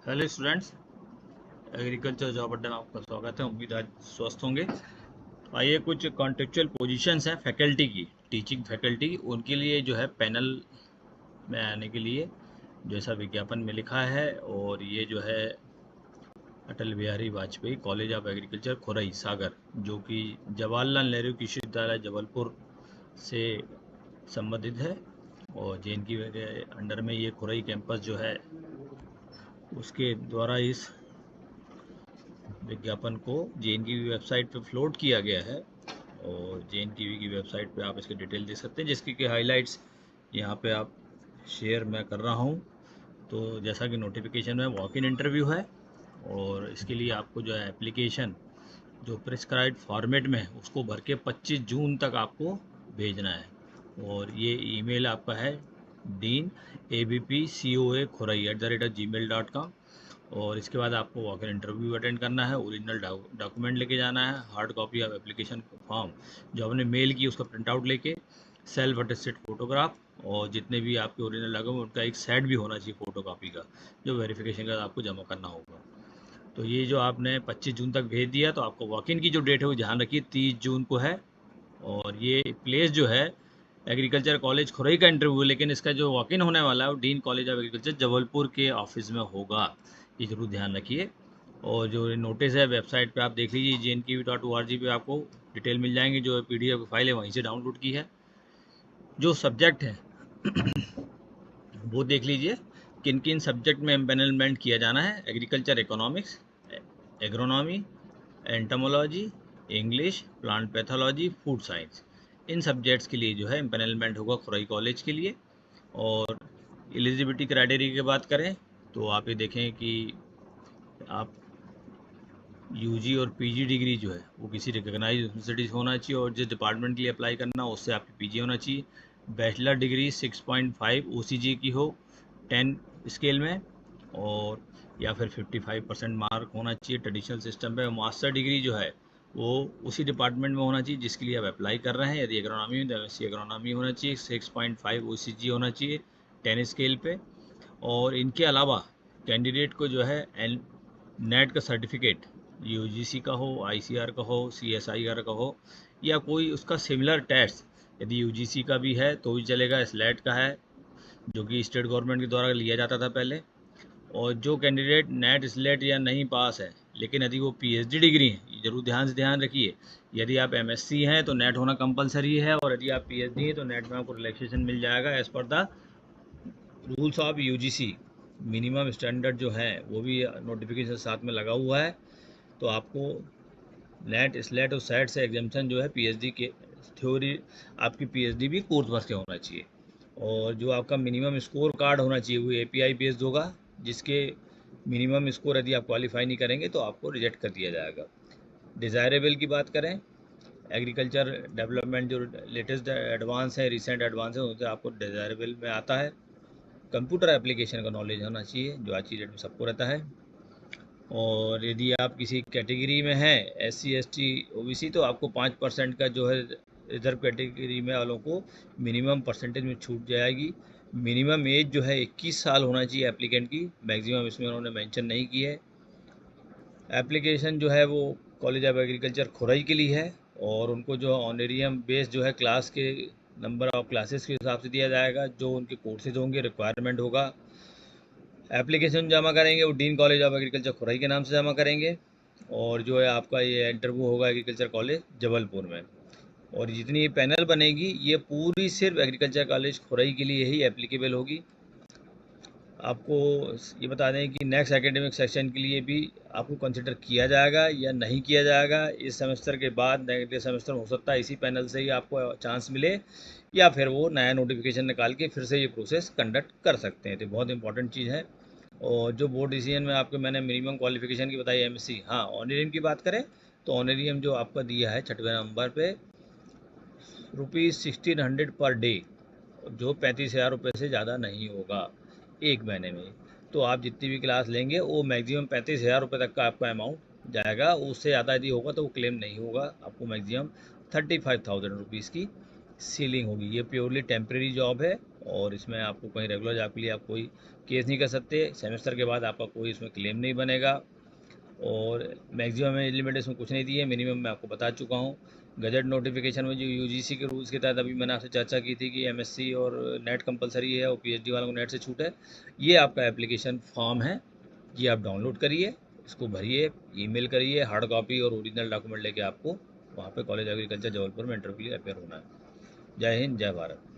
Hello students, agriculture job अड्डा में आपका स्वागत है। उम्मीद आज स्वस्थ होंगे। आइए, कुछ कॉन्ट्रेक्चुअल पोजीशंस हैं फैकल्टी की, टीचिंग फैकल्टी, उनके लिए जो है पैनल में आने के लिए जैसा विज्ञापन में लिखा है। और ये जो है Atal Bihari Vajpayee college of agriculture Khurai Sagar, जो कि जवाहरलाल नेहरू कृषि विश्वविद्यालय जबलपुर से संबंधित है। और JNK के अंडर में ये खुरई कैंपस जो है उसके द्वारा इस विज्ञापन को JNK की वेबसाइट पे फ्लोट किया गया है। और JNK की वेबसाइट पे आप इसके डिटेल देख सकते हैं, जिसकी कि हाइलाइट्स यहाँ पे आप शेयर मैं कर रहा हूँ। तो जैसा कि नोटिफिकेशन में वॉक इन इंटरव्यू है, और इसके लिए आपको जो है एप्लीकेशन जो प्रिस्क्राइब्ड फॉर्मेट में है उसको भर के 25 जून तक आपको भेजना है। और ये ईमेल आपका है dean@abpcoa@gmail.com। और इसके बाद आपको वॉक इन इंटरव्यू अटेंड करना है। ओरिजिनल डॉक्यूमेंट लेके जाना है, hard copy of application form जो आपने मेल की उसका प्रिंट आउट लेके, सेल्फ अटेस्टेड फोटोग्राफ, और जितने भी आपके ओरिजिनल डॉक्यूमेंट उनका एक सेट भी होना चाहिए फोटो कॉपी का, जो वेरिफिकेशन के बाद आपको जमा करना होगा। तो ये जो आपने 25 जून तक भेज दिया, तो आपको वॉक इन की जो डेट है वो ध्यान रखिए 30 जून को है। और ये प्लेस जो है एग्रीकल्चर कॉलेज खुरई का इंटरव्यू, लेकिन इसका जो वॉक इन होने वाला है वो dean college of agriculture Jabalpur के ऑफिस में होगा। ये जरूर ध्यान रखिए। और जो नोटिस है वेबसाइट पे आप देख लीजिए, JNK.org पे आपको डिटेल मिल जाएंगी। जो PDF फाइल है वहीं से डाउनलोड की है। जो सब्जेक्ट है वो देख लीजिए, किन किन सब्जेक्ट में एम्पेनलमेंट किया जाना है। Agriculture economics, agronomy, entomology, English, plant pathology, food science, इन सब्जेक्ट्स के लिए जो है एम्पेनलमेंट होगा खुरई कॉलेज के लिए। और एलिजिबिलिटी क्राइटेरिया की बात करें तो आप ये देखें कि आप UG और PG डिग्री जो है वो किसी रिकॉग्नाइज यूनिवर्सिटी से होना चाहिए, और जिस डिपार्टमेंट के लिए अप्लाई करना हो उससे आपकी PG होना चाहिए। बैचलर डिग्री 6.5 OCG की हो 10 स्केल में, और या फिर 55% मार्क होना चाहिए ट्रेडिशनल सिस्टम पे। मास्टर डिग्री जो है वो उसी डिपार्टमेंट में होना चाहिए जिसके लिए आप अप्लाई कर रहे हैं। यदि एग्रोनॉमी में तो MSc एग्रोनॉमी होना चाहिए, 6.5 OCG होना चाहिए 10 स्केल पे। और इनके अलावा कैंडिडेट को जो है नेट का सर्टिफिकेट UGC का हो, ICR का हो, CSIR का हो, या कोई उसका सिमिलर टेस्ट यदि UGC का भी है तो भी चलेगा, SLAT का है जो कि स्टेट गवर्नमेंट के द्वारा लिया जाता था पहले। और जो कैंडिडेट नेट स्लेट या नहीं पास है, लेकिन यदि वो PhD डिग्री है, ये जरूर ध्यान रखिए, यदि आप MSc हैं तो नेट होना कंपलसरी है, और यदि आप PhD हैं तो नेट में आपको रिलैक्सेशन मिल जाएगा as per the rules of UGC। Minimum standard जो है वो भी नोटिफिकेशन साथ में लगा हुआ है। तो आपको नेट स्लेट और सेट से एग्जाम्पशन जो है PhD के थ्योरी, आपकी PhD भी कोर्स वर्क से होना चाहिए। और जो आपका मिनिमम स्कोर कार्ड होना चाहिए वो API बेस्ड होगा, जिसके मिनिमम स्कोर यदि आप क्वालिफाई नहीं करेंगे तो आपको रिजेक्ट कर दिया जाएगा। डिज़ायरेबल की बात करें, एग्रीकल्चर डेवलपमेंट जो लेटेस्ट एडवांस है, रिसेंट एडवांस है, उससे आपको डिज़ायरेबल में आता है। कंप्यूटर एप्लीकेशन का नॉलेज होना चाहिए जो आज की डेट में सबको रहता है। और यदि आप किसी कैटेगरी में हैं SC ST OBC तो आपको 5% का जो है रिजर्व कैटेगरी में वालों को मिनिमम परसेंटेज में छूट जाएगी। मिनिमम एज जो है 21 साल होना चाहिए एप्लीकेंट की, मैक्सिमम इसमें उन्होंने मेंशन नहीं की है। एप्लीकेशन जो है वो कॉलेज ऑफ एग्रीकल्चर खुरई के लिए है, और उनको जो ऑनरेरियम बेस जो है क्लास के नंबर ऑफ क्लासेस के हिसाब से दिया जाएगा, जो उनके कोर्सेज होंगे, रिक्वायरमेंट होगा। एप्लीकेशन जमा करेंगे वो dean college of agriculture Khurai के नाम से जमा करेंगे। और जो है आपका ये इंटरव्यू होगा एग्रीकल्चर कॉलेज जबलपुर में। और जितनी ये पैनल बनेगी ये पूरी सिर्फ एग्रीकल्चर कॉलेज खुरई के लिए ही एप्लीकेबल होगी। आपको ये बता दें कि नेक्स्ट एकेडमिक सेक्शन के लिए भी आपको कंसिडर किया जाएगा या नहीं किया जाएगा। इस सेमेस्टर के बाद नेक्स्ट सेमेस्टर हो सकता है इसी पैनल से ही आपको चांस मिले, या फिर वो नया नोटिफिकेशन निकाल के फिर से ये प्रोसेस कंडक्ट कर सकते हैं। तो बहुत इंपॉर्टेंट चीज़ है। और जो बोर्ड डिसीजन में आपको मैंने मिनिमम क्वालिफिकेशन की बताई MSc, हाँ ऑनरेरियम की बात करें तो ऑनरेरियम जो आपका दिया है 6वें नंबर पे ₹1600 पर डे, जो 35,000 से ज़्यादा नहीं होगा एक महीने में। तो आप जितनी भी क्लास लेंगे वो मैक्सिमम 35,000 तक का आपका अमाउंट जाएगा। उससे ज़्यादा यदि होगा तो वो क्लेम नहीं होगा। आपको मैक्सिमम 35,000 रुपीज़ की सीलिंग होगी। ये प्योरली टेम्प्रेरी जॉब है, और इसमें आपको कहीं रेगुलर जॉब के लिए आप कोई केस नहीं कर सकते। सेमेस्टर के बाद आपका कोई इसमें क्लेम नहीं बनेगा। और मैक्सिमम एज लिमिट इसमें कुछ नहीं दी है, मिनिमम मैं आपको बता चुका हूँ। गजट नोटिफिकेशन में जो यूजीसी के रूल्स के तहत अभी मैंने आपसे चर्चा की थी कि एमएससी और नेट कंपलसरी है और पीएचडी वालों को नेट से छूट है, ये आपका एप्लीकेशन फॉर्म है, ये आप डाउनलोड करिए, इसको भरिए, ईमेल करिए, हार्ड कॉपी और ओरिजिनल डॉक्यूमेंट लेके आपको वहाँ पे कॉलेज एग्रीकल्चर जबलपुर में इंटरव्यू के लिए अपेयर होना है। जय हिंद, जय भारत।